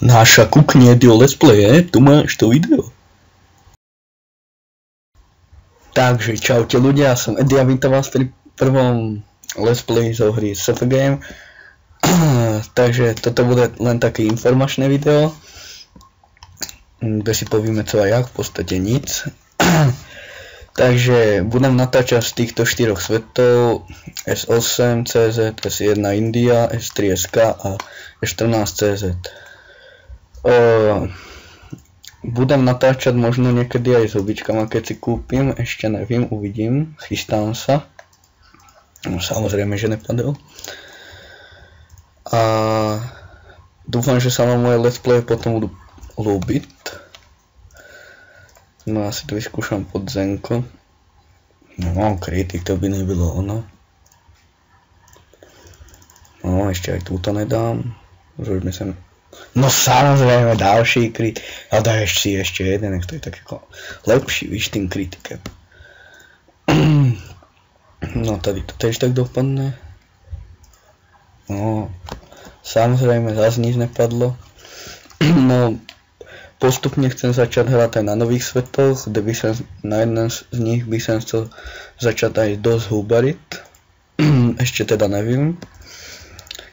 Naša kuknie do let's play, tu máš to video. Takže čaute ľudia, som Eddie a vítam vás pri prvom let's play zo hry Surfer Game. Takže toto bude len také informačné video, kde si povieme co a jak, v podstate nic. Takže budem natáčať z týchto 4 svetov: S8, CZ, S1 India, S3 SK a S14 CZ. Budem natáčať možno niekedy aj s hubičkama, keď si kúpim, ešte neviem, uvidím, chystám sa. No, samozrejme, že nepadol. A dúfam, že sa vám moje let's play potom budú ľúbiť. No asi to vyskúšam pod Zenko. No mám kritik, to by nebylo ono. No ešte aj túto nedám. Už myslím. No samozrejme ďalší kritik. A daješ si ešte jeden, nech to je tak ako lepší, víš, tým kritikem. No tady to tiež tak dopadne. No samozrejme zase nič nepadlo. No postupne chcem začať hrať aj na nových svetoch, kde by som na jeden z nich by som chcel začať aj dosť hubarit. Ešte teda neviem.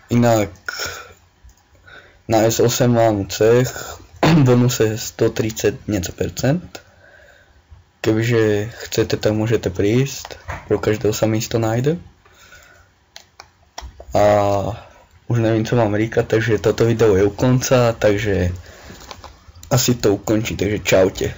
Inak na S8 mám cech bonuse 130 něco %. Kebyže chcete, tak môžete prísť. Pro každého sa místo nájde. A už nevím, co mám říkať, takže toto video je u konca, takže asi to ukončí, takže čaute.